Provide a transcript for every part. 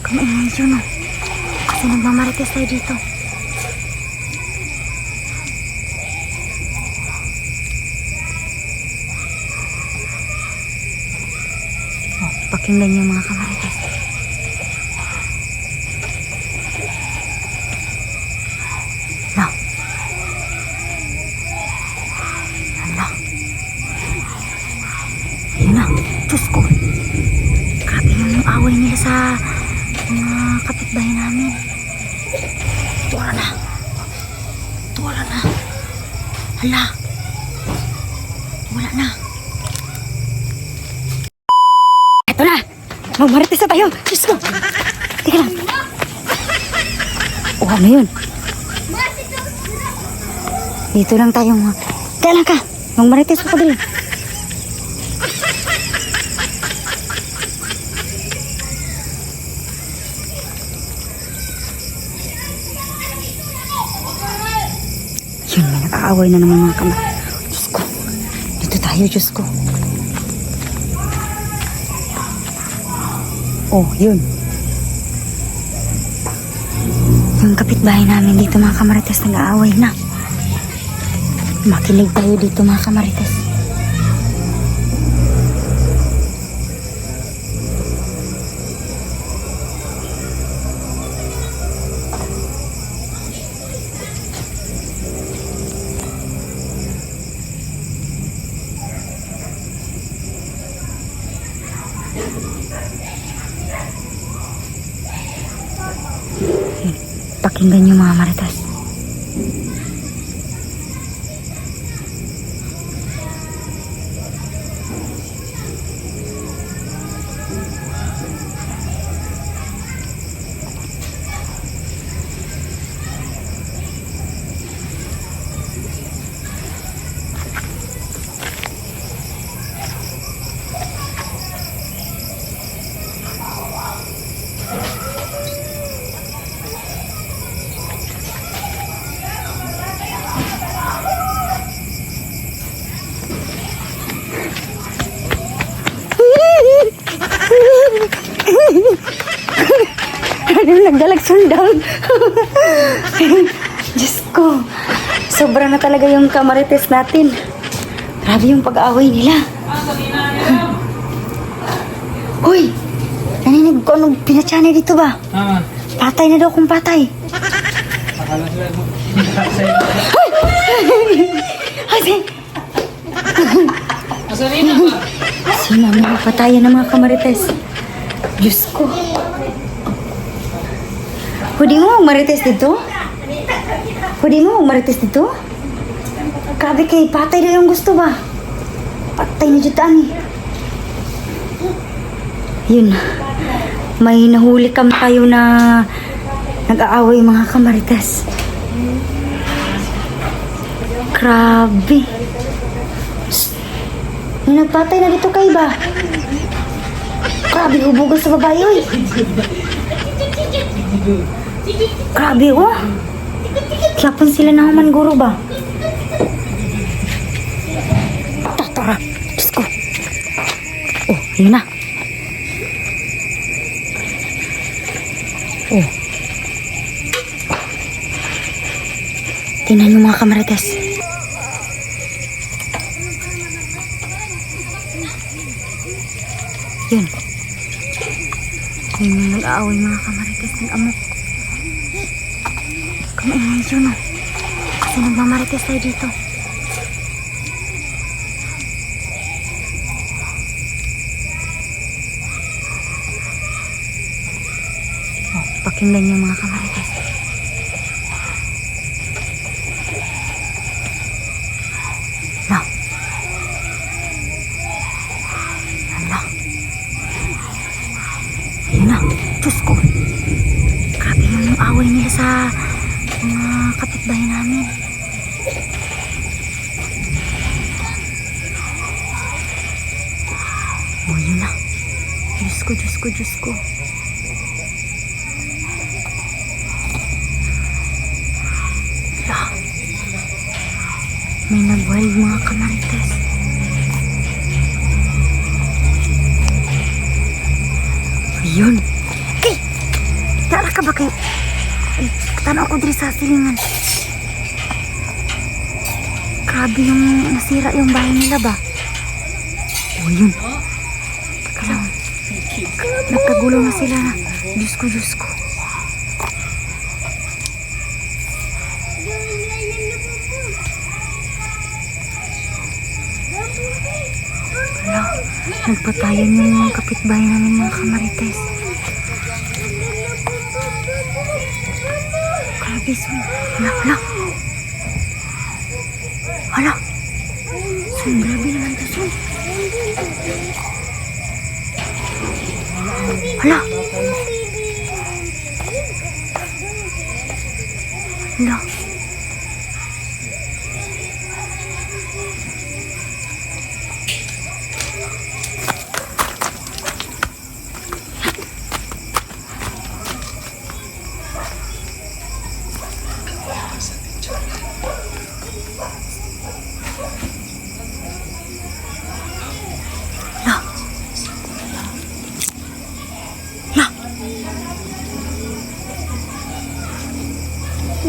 Kamaingay yun, oh. Kasi nagmamarites tayo dito. Oh, pakinggan niyo mga kamarites. No. Hala. Ayun na. Diyos ko. Grabe yung away nila sa mga kapitbahay namin. Tuwala na. Tuwala na. Hala. Wala na. Ito na. Magmarites na tayo. Diyos ko. Teka lang. Oh, ano yun? Dito lang tayo. Teka lang ka. Magmarites ako dali. Yun, may nakaaway na naman mga kamay. Diyos ko. Dito tayo, Diyos ko. Oh, yun. Yung kapitbahay namin dito mga kamarites nag-aaway na. Makinig tayo dito mga kamarites. Pakinggan niyo mga marites. Nagdalag sundown. Diyos ko. Sobra na talaga yung kamarites natin. Grabe yung pag-aaway nila. Uy! Naninig ko anong pinatsanay dito ba? Patay na daw kung patay. Ay! Sino mga patayan ng mga kamarites? Diyos ko. Pwede mo magmarites dito? Pwede mo magmarites dito? Grabe kay patay na yung gusto ba? Patay na jutaan eh. Yun. May nahuli kam tayo na nag-aaway mga kamarites. Grabe. May nagpatay na dito kay ba? Grabe, hubugas sa babae oy. Grabe oh. Yapon sila na human guro ba? Tara, Diyos ko. Oh, yun na. Oh. Tingnan nyo mga kamarites. Yun. Yun yung nag-aaway mga kamarites ng amok. Kamaingay yun oh. Kasi nagmamarites tayo dito. Oh, pakinggan niyo mga kamarites. No. Hala. Ayun na. Diyos ko. Grabe yung away nila sa mga kapitbahay namin. Oh, yun na. Diyos ko, Diyos ko, Diyos ko. Hala. May nag-wild mga kamarites. Ayun. Ay! ka ba kayo? Tanaw ko diri sa silingan. Grabe yung nasira yung bahay nila ba? Oh, yun. Teka lang. Nagkagulo na sila na. Diyos ko, Diyos ko. Wala. Nagpatayan yung mga kapitbahay namin mga kamarites. Grabe, Sun. Hala, hala. Hala. Sun, grabe naman to, Sun. Hala. Hala.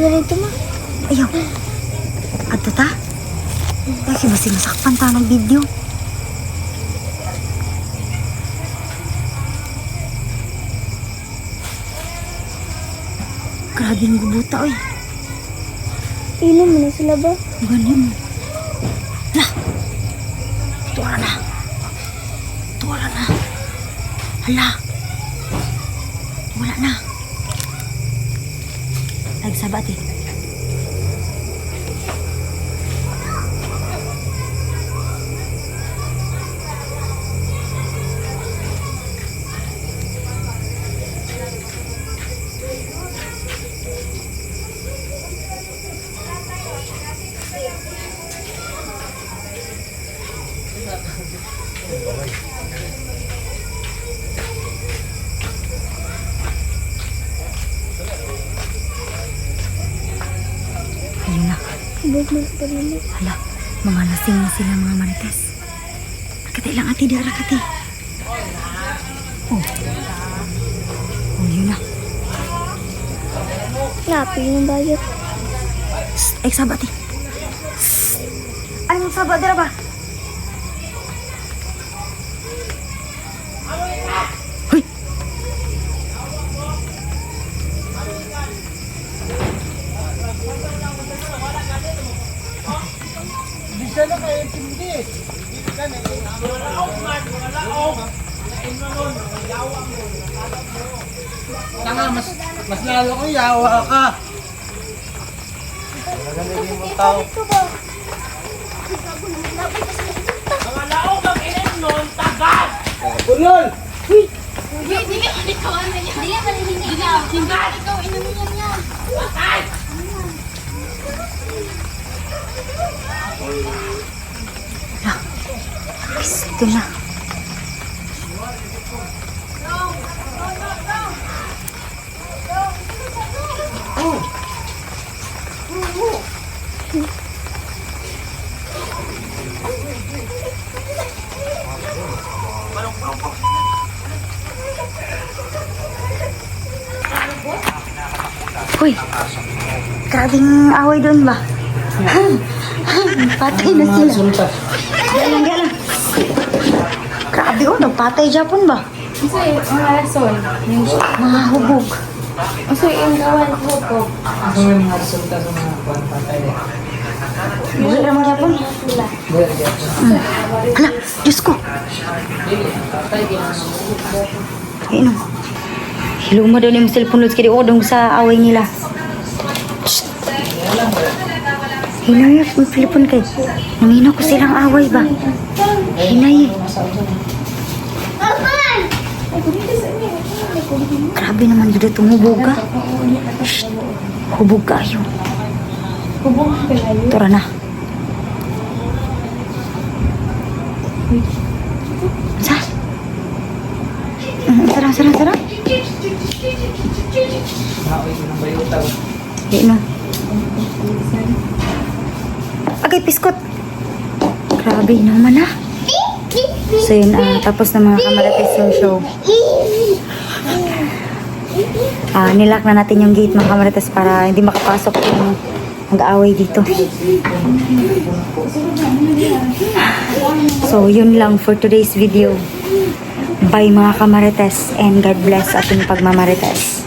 Ganito ma. Ayaw. Ato ta? Lagi ba sinasakpan ta ng video? Grabe yung gubuta, oy. Inom mo na sila ba? Galing. Hala. Tuwala na. Tuwala na. Hala. Wala na. Nagsabat eh. Ayun na. Huwag mo pa naman. Hala, mga lasing na sila mga marites. Nakatay lang ati, diara kati. Oh. Oh, yun na. Lapi yung bayot. Ay, sabat eh. Ano yung sabat, dira ba? Hoy! Bisa na kayo tindi. Dito ka na. Tanga, mas lalo kang yawa ka. Naganagin mo tao. Mga laong ang inin nun, tagad! Kulol! Dili ikaw ano niya. Dili malihingi niya. Tinggal ikaw inumin niya. Patay! Ito na. Hoy, grabing away doon ba? Patay na sila. Galang, galang. Grabe oh, nagpatay Japon ba? Kasi mga rason. Mga hubog. Kasi yung gawan ko. Ako yung mga resulta sa mga kuwan patay. Buhay naman Japon. Sila. Hala, Diyos ko. Ayun oh. Hiluma daw yung cellphone loads kaya odong sa away nila. Shhh. Hinay, may telepon kay. Namino ko silang away ba? Hinay eh. Grabe naman yun itong hubog ka. Shhh. Hubog ka yun. Hubong palayo. Tura na. Saan? Sarang, sarang, sarang. Di no. Agay, piskot. Grabe naman ah. So yun, tapos na mga kamalatis yung show. Nilock na natin yung gate mga kamarites para hindi makapasok yung mag-aaway dito. So, yun lang for today's video. Bye mga kamarites and God bless ating pagmamarites.